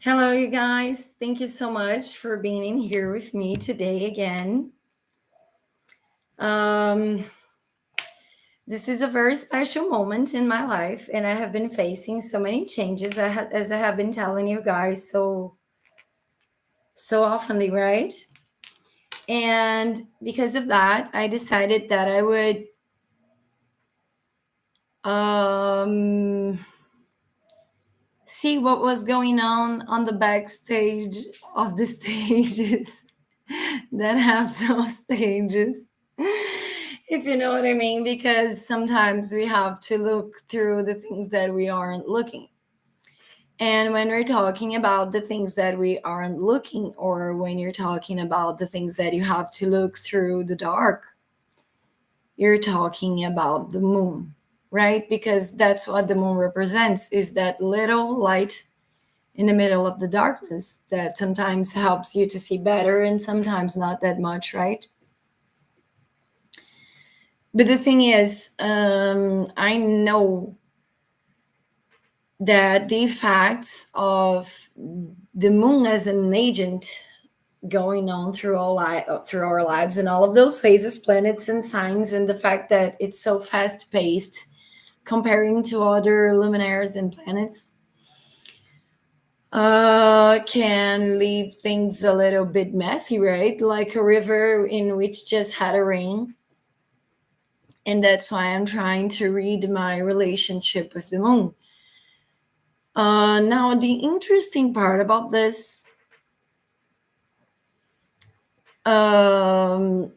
Hello, you guys. Thank you so much for being in here with me today again. Um, this is a very special moment in my life, and I have been facing so many changes as I have been telling you guys so oftenly, right? And because of that, I decided that I would um, see what was going on the backstage of the stages that have no stages, if you know what I mean, because sometimes we have to look through the things that we aren't looking. And when we're talking about the things that we aren't looking, or when you're talking about the things that you have to look through the dark, you're talking about the moon, right? Because that's what the moon represents, is that little light in the middle of the darkness that sometimes helps you to see better and sometimes not that much, right? But the thing is, I know that the effects of the moon as an agent going on through our lives and all of those phases, planets and signs, and the fact that it's so fast paced comparing to other luminaries and planets can leave things a little bit messy, right? Like a river in which just had a rain. And that's why I'm trying to read my relationship with the moon. Now, the interesting part about this um,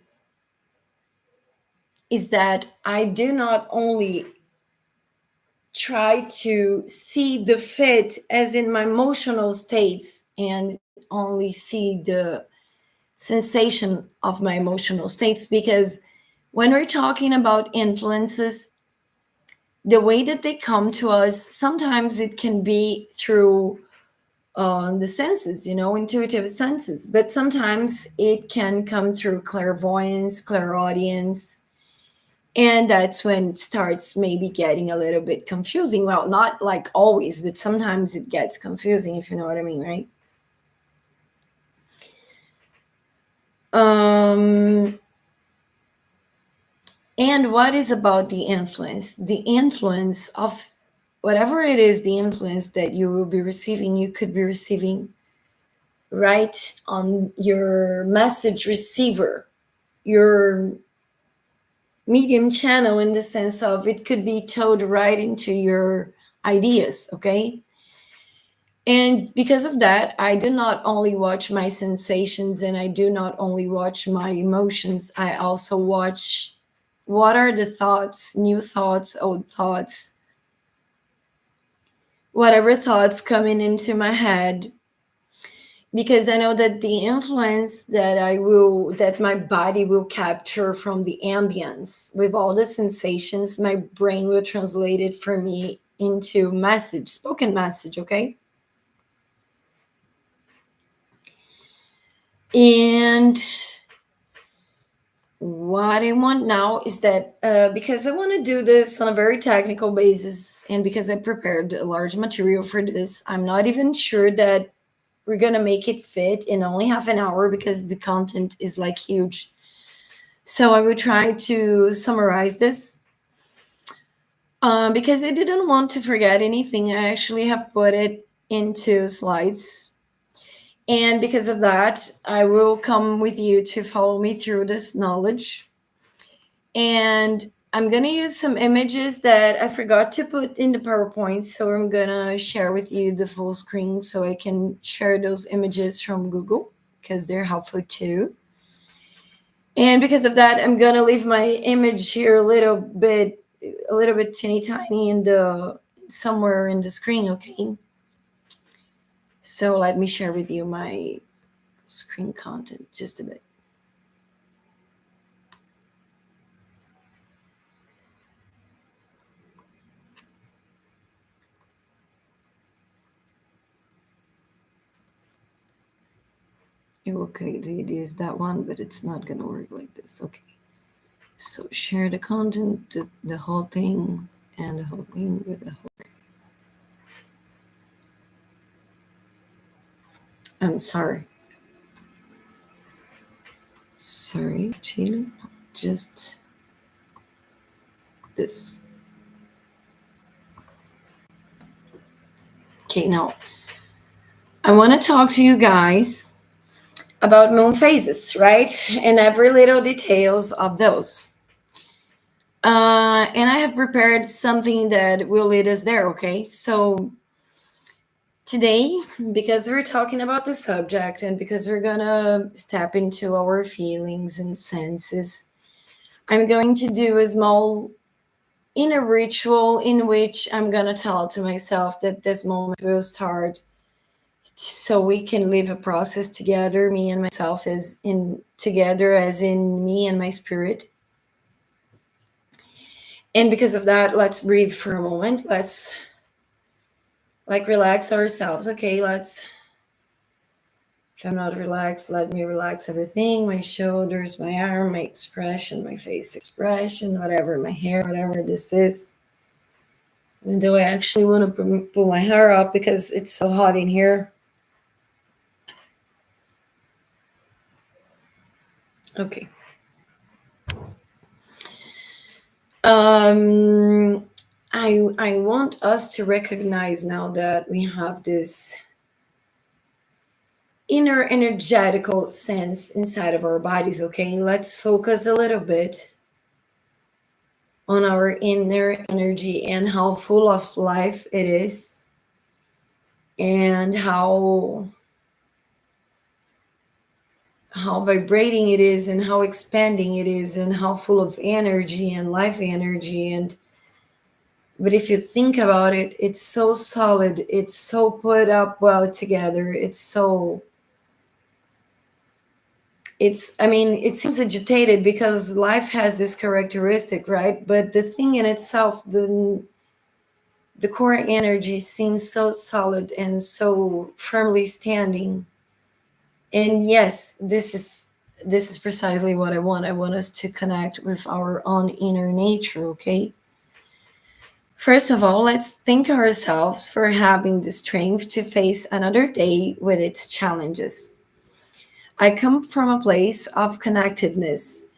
is that I do not only try to see the fit as in my emotional states and only see the sensation of my emotional states, because when we're talking about influences, the way that they come to us, sometimes it can be through the senses, intuitive senses, but sometimes it can come through clairvoyance, clairaudience, and that's when it starts maybe getting a little bit confusing. Well, not like always, but sometimes it gets confusing, if you know what I mean, right? Um, and what is about the influence? The influence of whatever it is, the influence that you will be receiving, you could be receiving right on your message receiver, your medium channel, in the sense of it could be towed right into your ideas, okay? And because of that, I do not only watch my sensations and I do not only watch my emotions, I also watch what are the thoughts, new thoughts, old thoughts, whatever thoughts coming into my head, because I know that the influence that my body will capture from the ambience with all the sensations, my brain will translate it for me into message, spoken message, okay? And what I want now is that because I want to do this on a very technical basis, and because I prepared a large material for this, I'm not even sure that we're gonna make it fit in only half an hour because the content is like huge. So I will try to summarize this because I didn't want to forget anything. I actually have put it into slides. And because of that, I will come with you to follow me through this knowledge. And I'm going to use some images that I forgot to put in the PowerPoint. So I'm going to share with you the full screen so I can share those images from Google because they're helpful too. And because of that, I'm going to leave my image here a little bit teeny tiny in the somewhere in the screen, okay? So let me share with you my screen content just a bit. Okay, the idea is that one, but it's not gonna work like this. Okay. So share the content, the whole thing, and the whole thing with the whole. I'm sorry. Sorry, Chile. Just this. Okay, now I want to talk to you guys about moon phases, right? And every little details of those. And I have prepared something that will lead us there, okay? So today, because we're talking about the subject and because we're gonna step into our feelings and senses, I'm going to do a small inner ritual in which I'm gonna tell to myself that this moment will start so we can live a process together, me and myself as in together as in me and my spirit. And because of that, let's breathe for a moment. Let's like relax ourselves. Okay, let's if I'm not relaxed, let me relax everything, my shoulders, my arm, my expression, my face expression, whatever, my hair, whatever this is. Even though I actually want to pull my hair up because it's so hot in here. Okay. Um, I want us to recognize now that we have this inner energetical sense inside of our bodies. Okay, let's focus a little bit on our inner energy and how full of life it is, and how vibrating it is, and how expanding it is, and how full of energy and life energy. And but if you think about it, it's so solid, it's so put up well together, it's I mean, it seems agitated because life has this characteristic, right? But the thing in itself, the core energy seems so solid and so firmly standing. And yes, this is precisely what I want. I want us to connect with our own inner nature, okay? First of all, let's thank ourselves for having the strength to face another day with its challenges. I come from a place of connectiveness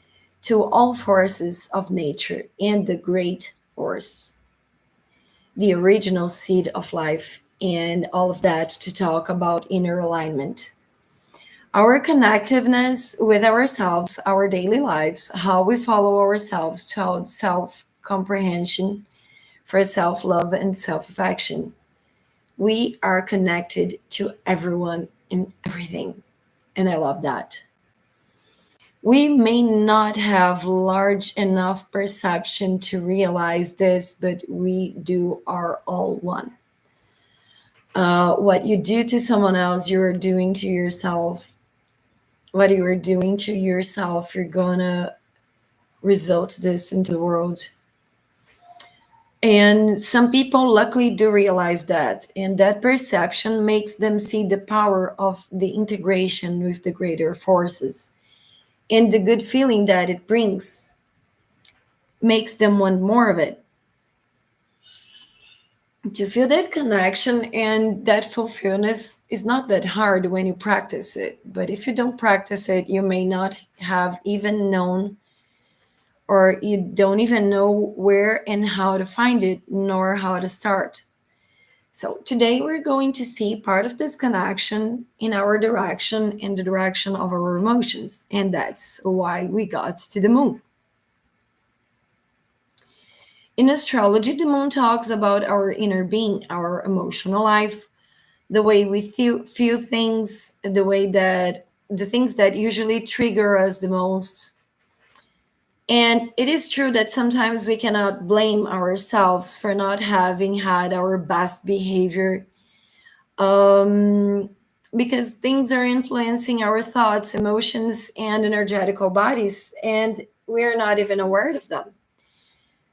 to all forces of nature and the great force, the original seed of life, and all of that to talk about inner alignment. Our connectiveness with ourselves, our daily lives, how we follow ourselves toward self comprehension, for self love and self affection. We are connected to everyone and everything. And I love that. We may not have large enough perception to realize this, but we do are all one. What you do to someone else, you're doing to yourself. What you are doing to yourself, you're gonna result this into the world. And some people luckily do realize that, and that perception makes them see the power of the integration with the greater forces. And the good feeling that it brings makes them want more of it. To feel that connection and that fulfillment is not that hard when you practice it. But if you don't practice it, you may not have even known, or you don't even know where and how to find it, nor how to start. So today we're going to see part of this connection in our direction and the direction of our emotions. And that's why we got to the moon. In astrology, the moon talks about our inner being, our emotional life, the way we feel things, the things that usually trigger us the most. And it is true that sometimes we cannot blame ourselves for not having had our best behavior, um, because things are influencing our thoughts, emotions, and energetical bodies, and we're not even aware of them.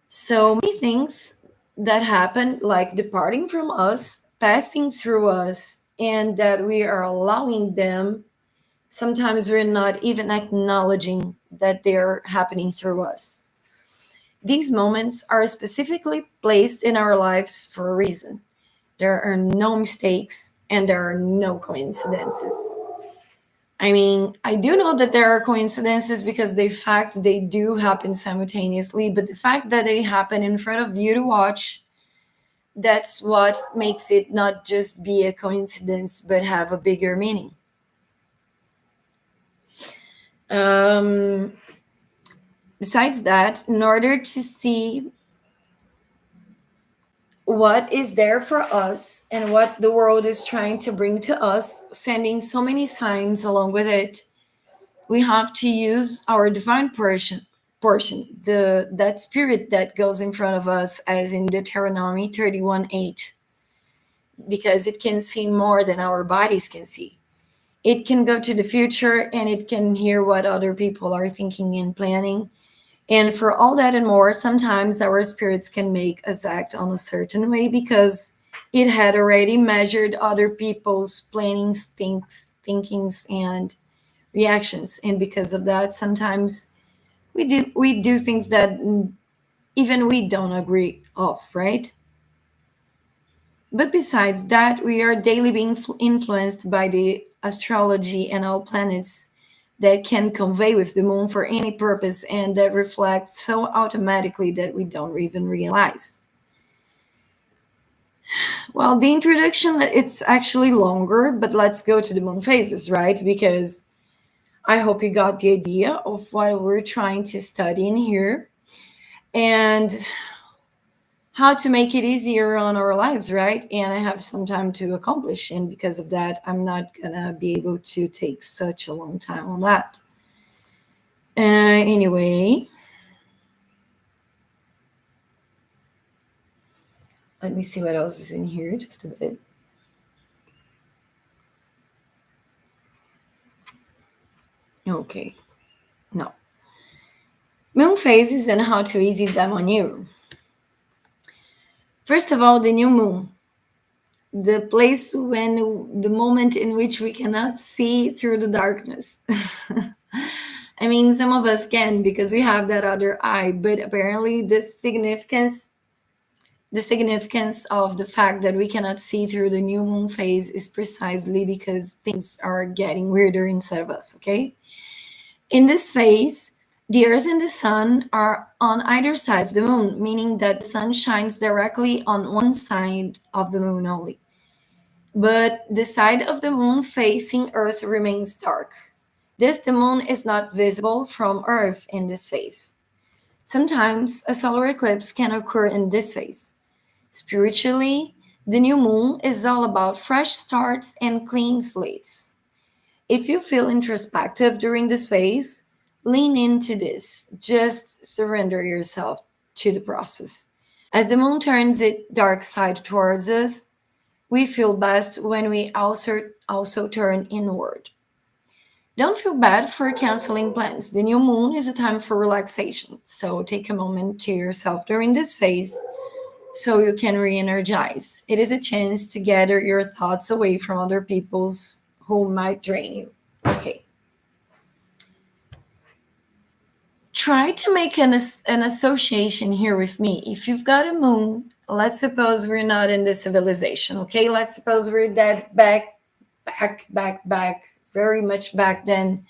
So many things that happen, like departing from us, passing through us, and that we are allowing them, sometimes we're not even acknowledging that they're happening through us. These moments are specifically placed in our lives for a reason. There are no mistakes, and there are no coincidences. I mean, I do know that there are coincidences because the fact they do happen simultaneously, but the fact that they happen in front of you to watch, that's what makes it not just be a coincidence but have a bigger meaning. Um, Besides that, in order to see what is there for us and what the world is trying to bring to us, sending so many signs along with it, we have to use our divine portion, the that spirit that goes in front of us, as in Deuteronomy 31:8, because it can see more than our bodies can see. It can go to the future and it can hear what other people are thinking and planning. And for all that and more, sometimes our spirits can make us act on a certain way because it had already measured other people's plannings, thinkings, and reactions. And because of that, sometimes we do things that even we don't agree of, right? But besides that, we are daily being influenced by the astrology and all planets that can convey with the moon for any purpose and that reflect so automatically that we don't even realize. Well, the introduction, it's actually longer, but let's go to the moon phases, right? Because I hope you got the idea of what we're trying to study in here and how to make it easier on our lives, right? And I have some time to accomplish. And because of that, I'm not going to be able to take such a long time on that. Anyway, let me see what else is in here just a bit. Okay, no. Moon phases and how to easy them on you. First of all, the new moon, the place when the moment in which we cannot see through the darkness. I mean, some of us can because we have that other eye, but apparently the significance of the fact that we cannot see through the new moon phase is precisely because things are getting weirder inside of us, okay? In this phase, the Earth and the Sun are on either side of the Moon, meaning that the Sun shines directly on one side of the Moon only. But the side of the Moon facing Earth remains dark. Thus, the Moon is not visible from Earth in this phase. Sometimes a solar eclipse can occur in this phase. Spiritually, the new moon is all about fresh starts and clean slates. If you feel introspective during this phase, lean into this. Just surrender yourself to the process. As the moon turns its dark side towards us, we feel best when we also turn inward. Don't feel bad for canceling plans. The new moon is a time for relaxation. So take a moment to yourself during this phase so you can re energize. It is a chance to gather your thoughts away from other people's who might drain you. Okay. Try to make an association here with me. If you've got a moon, let's suppose we're not in this civilization, okay? Let's suppose we're that back, very much back then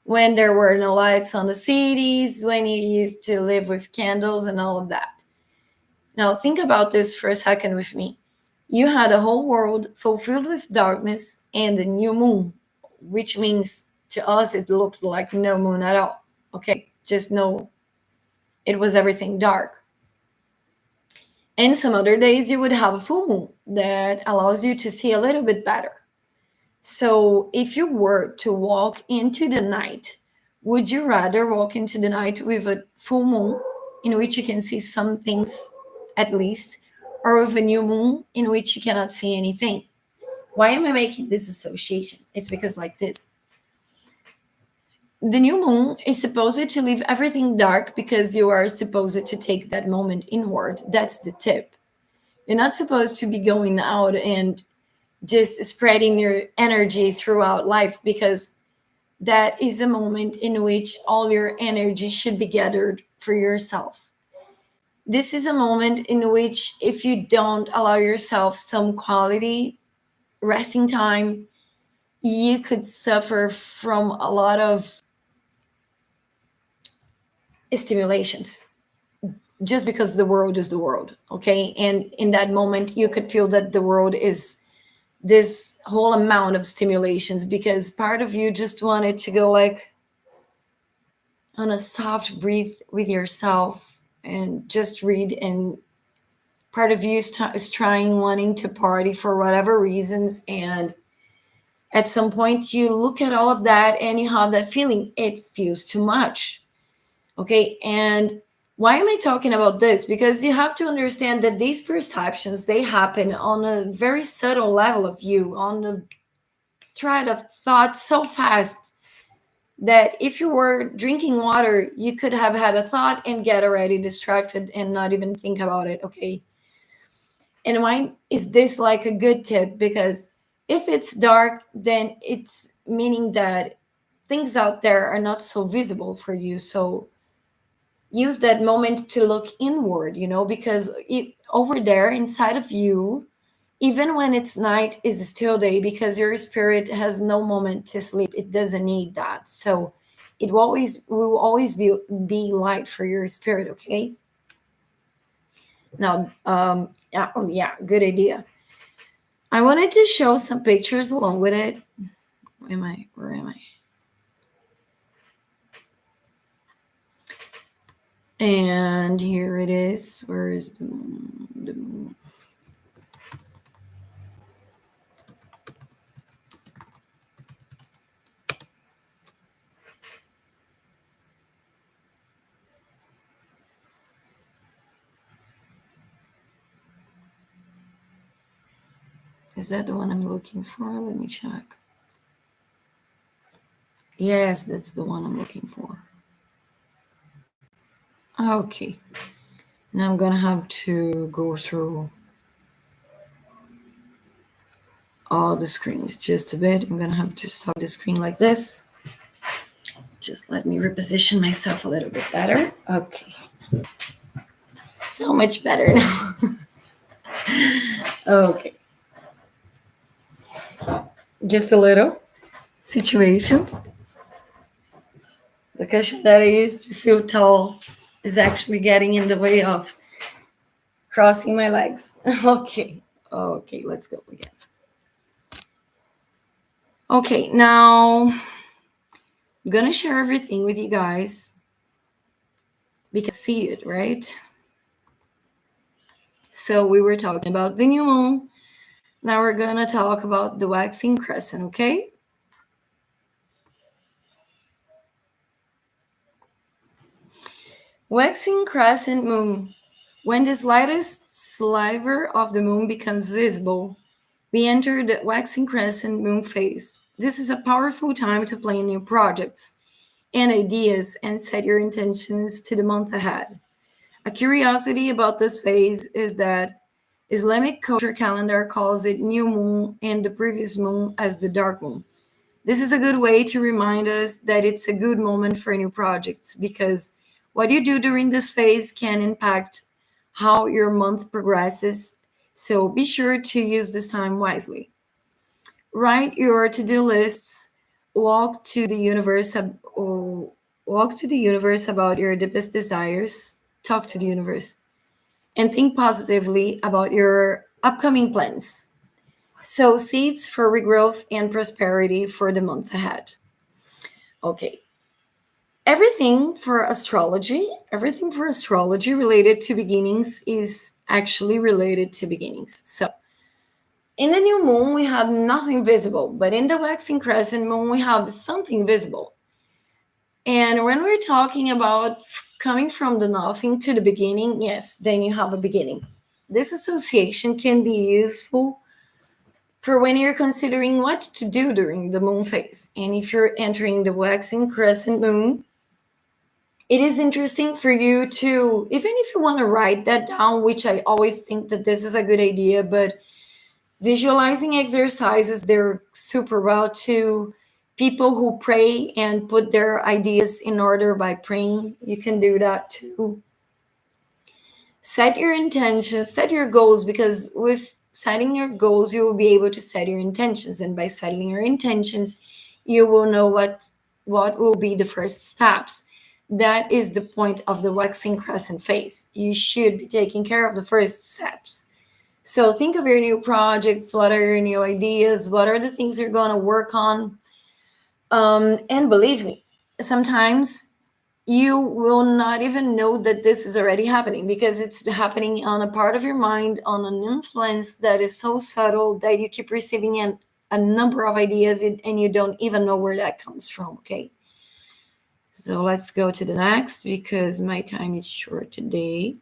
when there were no lights on the cities, when you used to live with candles and all of that. Now, think about this for a second with me. You had a whole world fulfilled with darkness and a new moon, which means to us it looked like no moon at all. Okay, just know it was everything dark. And some other days you would have a full moon that allows you to see a little bit better. So, if you were to walk into the night, would you rather walk into the night with a full moon in which you can see some things at least, or with a new moon in which you cannot see anything? Why am I making this association? It's because, like this, the new moon is supposed to leave everything dark because you are supposed to take that moment inward. That's the tip. You're not supposed to be going out and just spreading your energy throughout life because that is a moment in which all your energy should be gathered for yourself. This is a moment in which, if you don't allow yourself some quality resting time, you could suffer from a lot of stimulations just because the world is the world, okay? And in that moment, you could feel that the world is this whole amount of stimulations because part of you just wanted to go like on a soft breathe with yourself and just read, and part of you is trying wanting to party for whatever reasons, and at some point you look at all of that and you have that feeling it feels too much. Okay, and why am I talking about this? Because you have to understand that these perceptions, they happen on a very subtle level of you, on a thread of thought so fast that if you were drinking water, you could have had a thought and get already distracted and not even think about it. Okay, and why is this like a good tip? Because if it's dark, then it's meaning that things out there are not so visible for you. So use that moment to look inward, because over there inside of you, even when it's night, is still day because your spirit has no moment to sleep. It doesn't need that. So it will always be light for your spirit. Okay. Now, yeah, oh yeah, good idea. I wanted to show some pictures along with it. Where am I? And here it is. Where is the moon? The moon. Is that the one I'm looking for? Let me check. Yes, that's the one I'm looking for. Okay. Now I'm gonna have to go through all the screens just a bit. I'm gonna have to stop the screen like this. Just let me reposition myself a little bit better. Okay. So much better now. Okay. Just a little situation. The cushion that I used to feel tall is actually getting in the way of crossing my legs. Okay. Okay, let's go again. Okay, now I'm gonna share everything with you guys because see it, right? So we were talking about the new moon. Now we're gonna talk about the waxing crescent, okay? Waxing crescent moon. When the slightest sliver of the moon becomes visible, we enter the waxing crescent moon phase. This is a powerful time to plan new projects and ideas and set your intentions to the month ahead. A curiosity about this phase is that Islamic culture calendar calls it new moon and the previous moon as the dark moon. This is a good way to remind us that it's a good moment for new projects because what you do during this phase can impact how your month progresses. So be sure to use this time wisely. Write your to-do lists, walk to the universe or walk to the universe about your deepest desires, talk to the universe, and think positively about your upcoming plans. Sow seeds for regrowth and prosperity for the month ahead. Okay. Everything for astrology related to beginnings is actually related to beginnings. So, in the new moon, we have nothing visible, but in the waxing crescent moon, we have something visible. And when we're talking about coming from the nothing to the beginning, yes, then you have a beginning. This association can be useful for when you're considering what to do during the moon phase. And if you're entering the waxing crescent moon, it is interesting for you to, even if you want to write that down, which I always think that this is a good idea, but visualizing exercises, they're super well too. People who pray and put their ideas in order by praying, you can do that too. Set your intentions, set your goals, because with setting your goals, you will be able to set your intentions, and by setting your intentions, you will know what will be the first steps. That is the point of the waxing crescent phase. You should be taking care of the first steps. So think of your new projects. What are your new ideas? What are the things you're going to work on? And believe me, sometimes you will not even know that this is already happening, because it's happening on a part of your mind, on an influence that is so subtle that you keep receiving a number of ideas, and you don't even know where that comes from. Okay, so let's go to the next, because my time is short today.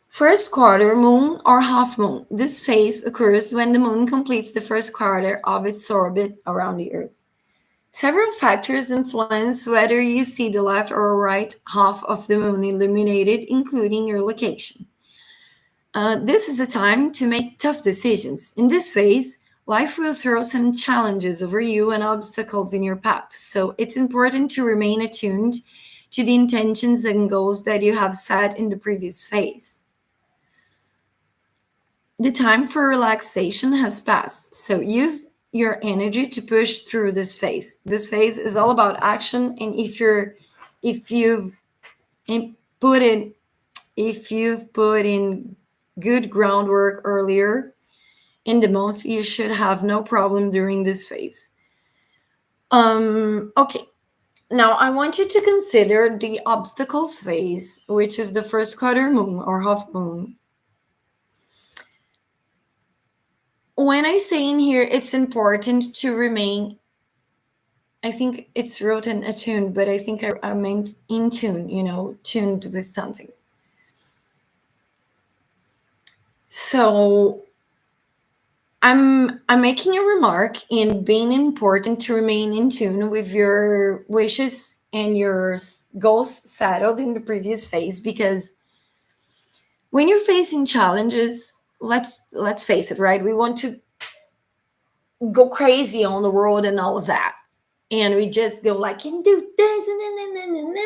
First quarter moon or half moon. This phase occurs when the moon completes the first quarter of its orbit around the Earth. Several factors influence whether you see the left or right half of the moon illuminated, including your location. This is a time to make tough decisions. In this phase, life will throw some challenges over you and obstacles in your path. So it's important to remain attuned to the intentions and goals that you have set in the previous phase. The time for relaxation has passed, so use your energy to push through this phase. This phase is all about action, and if you've in- put in if you've put in good groundwork earlier in the month, you should have no problem during this phase. Okay. Now I want you to consider the obstacles phase, which is the first quarter moon or half moon. When I say in here, it's important to remain, I think it's written attuned, but I think I meant in tune, tuned with something. So I'm making a remark in being important to remain in tune with your wishes and your goals settled in the previous phase, because when you're facing challenges, let's face it, right? We want to go crazy on the world and all of that, and we just go like, can do this and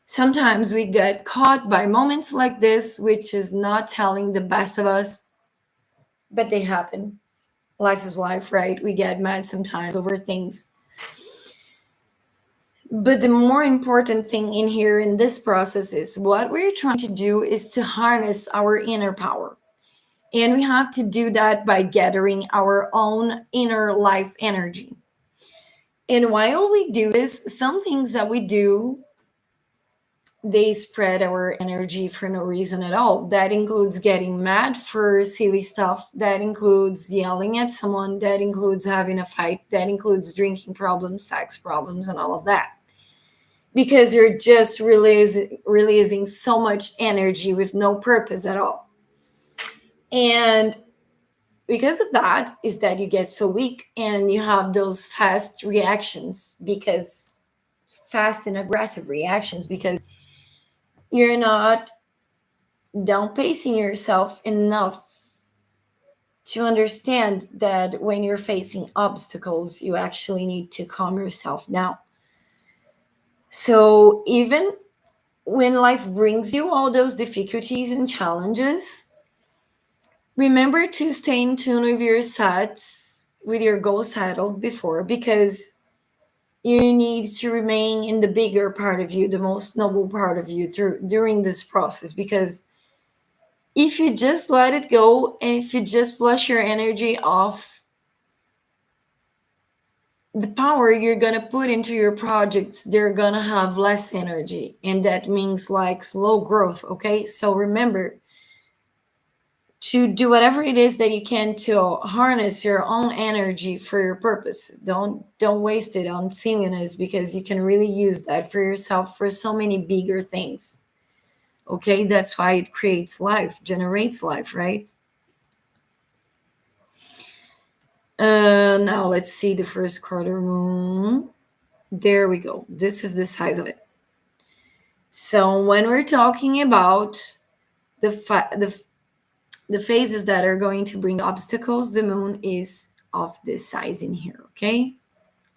sometimes we get caught by moments like this, which is not telling the best of us, but they happen. Life is life, right? We get mad sometimes over things. But the more important thing in here in this process is what we're trying to do is to harness our inner power. And we have to do that by gathering our own inner life energy. And while we do this, some things that we do, they spread our energy for no reason at all. That includes getting mad for silly stuff. That includes yelling at someone. That includes having a fight. That includes drinking problems, sex problems, and all of that. Because you're just releasing so much energy with no purpose at all. And because of that is that you get so weak and you have those fast reactions, because fast and aggressive reactions, because you're not down pacing yourself enough to understand that when you're facing obstacles, you actually need to calm yourself down. So even when life brings you all those difficulties and challenges, remember to stay in tune with your sets, with your goals settled before, because you need to remain in the bigger part of you, the most noble part of you during this process. Because if you just let it go and if you just flush your energy off, the power you're going to put into your projects, they're going to have less energy. And that means like slow growth. Okay. So remember to do whatever it is that you can to harness your own energy for your purpose. Don't waste it on silliness, because you can really use that for yourself for so many bigger things. Okay, that's why it creates life, generates life, right? Now let's see the first quarter moon. There we go. This is the size of it. So when we're talking about the phases that are going to bring obstacles, the moon is of this size in here. Okay.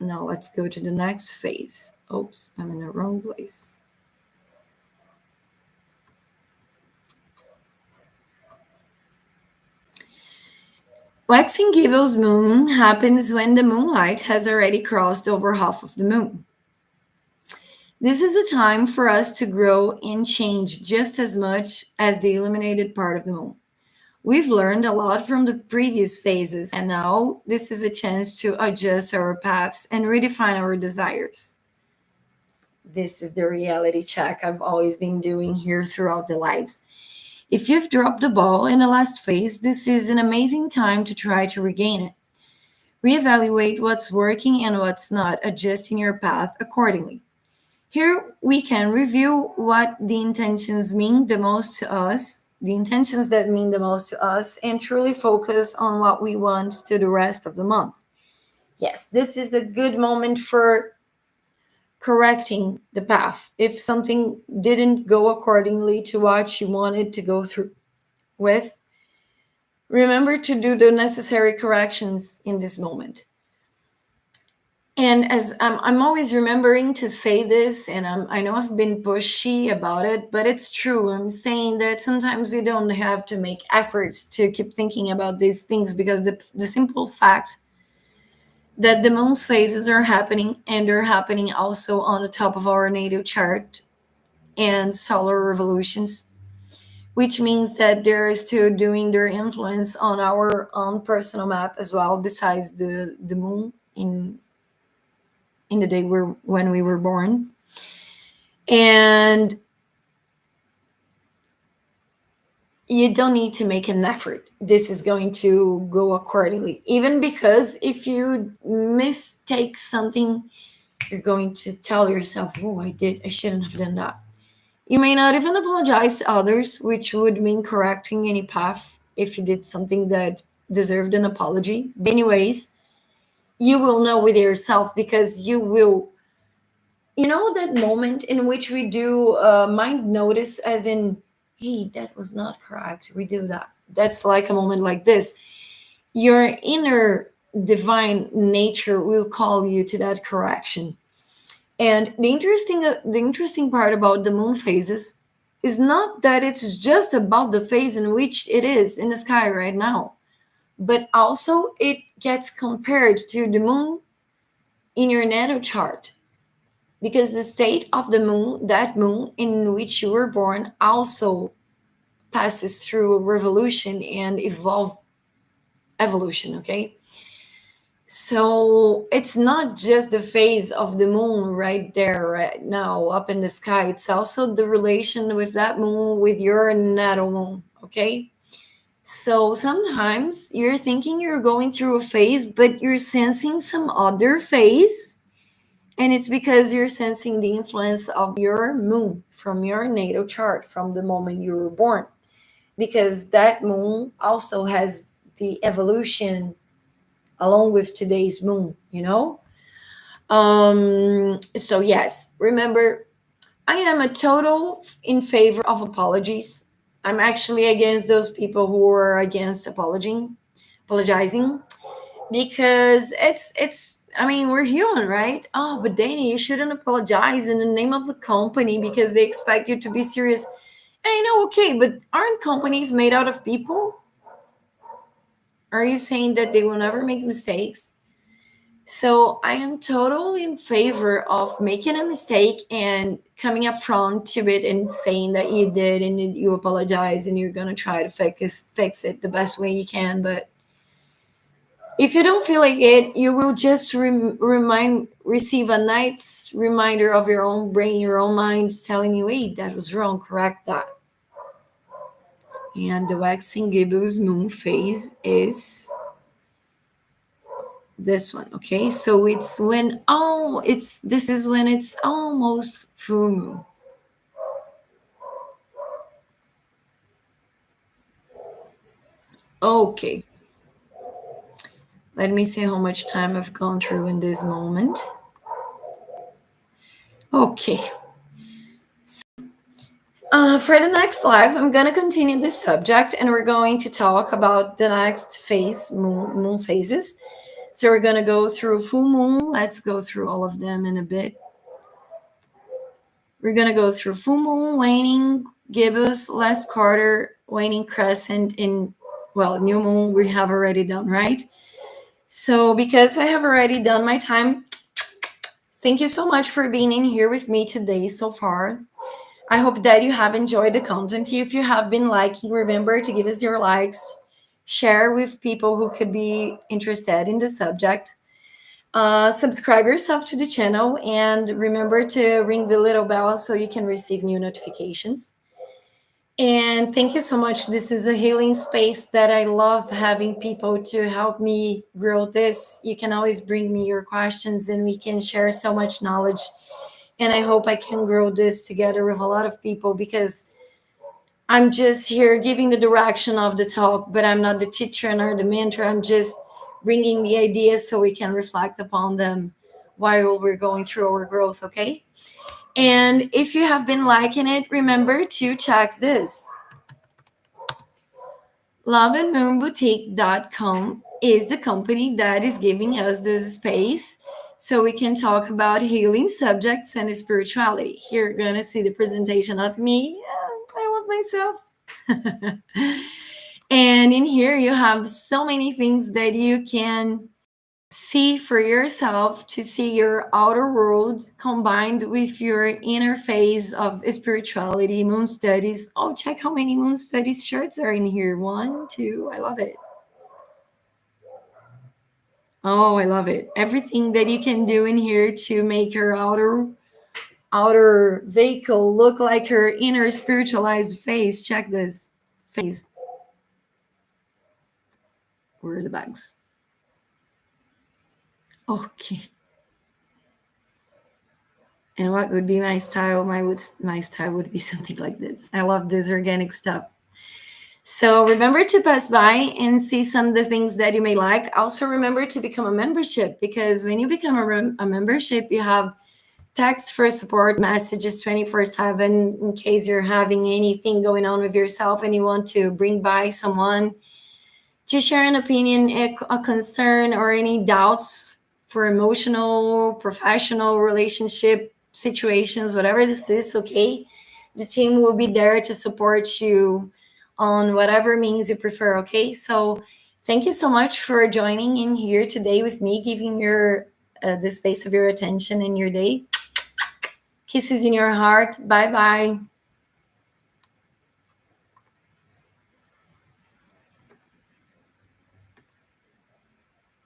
Now let's go to the next phase. Oops, I'm in the wrong place. Waxing Gibbous moon happens when the moonlight has already crossed over half of the moon. This is a time for us to grow and change just as much as the illuminated part of the moon. We've learned a lot from the previous phases, and now this is a chance to adjust our paths and redefine our desires. This is the reality check I've always been doing here throughout the lives. If you've dropped the ball in the last phase, this is an amazing time to try to regain it. Reevaluate what's working and what's not, adjusting your path accordingly. Here we can review what the intentions mean the most to us, the intentions that mean the most to us, and truly focus on what we want to the rest of the month. Yes, this is a good moment for correcting the path. If something didn't go accordingly to what you wanted to go through with, remember to do the necessary corrections in this moment. And as I'm always remembering to say this, and I know I've been pushy about it, but it's true. I'm saying that sometimes we don't have to make efforts to keep thinking about these things because the simple fact that the moon's phases are happening and they're happening also on the top of our natal chart and solar revolutions, which means that they're still doing their influence on our own personal map as well, besides the moon in the day when we were born. And you don't need to make an effort. This is going to go accordingly. Even because if you mistake something, you're going to tell yourself, oh, I shouldn't have done that. You may not even apologize to others, which would mean correcting any path if you did something that deserved an apology. But anyways, you will know with yourself because you know that moment in which we do mind notice, as in, hey, that was not correct, redo that. That's like a moment like this. Your inner divine nature will call you to that correction. And the interesting part about the moon phases is not that it's just about the phase in which it is in the sky right now, but also it gets compared to the moon in your natal chart, because the state of the moon, that moon in which you were born, also passes through revolution and evolution. Okay, so it's not just the phase of the moon right there right now up in the sky, it's also the relation with that moon with your natal moon. Okay, so sometimes you're thinking you're going through a phase but you're sensing some other phase, and it's because you're sensing the influence of your moon from your natal chart from the moment you were born. Because that moon also has the evolution along with today's moon, you know? So, yes, remember, I am a total in favor of apologies. I'm actually against those people who are against apologizing, because it's I mean, we're human, right? Oh, but Danny, you shouldn't apologize in the name of the company because they expect you to be serious. And okay, but aren't companies made out of people? Are you saying that they will never make mistakes? So I am totally in favor of making a mistake and coming up front to it and saying that you did and you apologize and you're gonna try to fix it the best way you can. But if you don't feel like it, you will just receive a night's reminder of your own brain, your own mind telling you, hey, that was wrong, correct that. And the waxing gibbous moon phase is this one. Okay, so it's when it's this is when it's almost full moon. Okay, let me see how much time I've gone through in this moment. Okay, for the next live, I'm gonna continue this subject, and we're going to talk about the next phase, moon phases. So we're gonna go through full moon. Let's go through all of them in a bit. We're gonna go through full moon, waning, gibbous, last quarter, waning crescent, and Well, new moon we have already done, right? So because I have already done my time, thank you so much for being in here with me today so far. I hope that you have enjoyed the content. If you have been liking, remember to give us your likes, share with people who could be interested in the subject. Subscribe yourself to the channel and remember to ring the little bell so you can receive new notifications. And thank you so much. This is a healing space that I love having people to help me grow this. You can always bring me your questions and we can share so much knowledge. And I hope I can grow this together with a lot of people because I'm just here giving the direction of the talk, but I'm not the teacher nor the mentor. I'm just bringing the ideas so we can reflect upon them while we're going through our growth, okay? And if you have been liking it, remember to check this. loveandmoonboutique.com is the company that is giving us this space so we can talk about healing subjects and spirituality. Here, you're going to see the presentation of me. I love myself. And in here, you have so many things that you can see for yourself to see your outer world combined with your inner phase of spirituality, moon studies. Oh, check how many moon studies shirts are in here. One, two, I love it. Oh, I love it. Everything that you can do in here to make your outer vehicle look like your inner spiritualized face. Check this face. Where are the bags? Okay. And what would be my style? My style would be something like this. I love this organic stuff. So remember to pass by and see some of the things that you may like. Also remember to become a membership because when you become a membership, you have text for support messages 24/7 in case you're having anything going on with yourself and you want to bring by someone to share an opinion, a concern, or any doubts for emotional, professional, relationship situations, whatever this is, okay? The team will be there to support you on whatever means you prefer, okay? So thank you so much for joining in here today with me, giving your the space of your attention in your day. Kisses in your heart. Bye bye.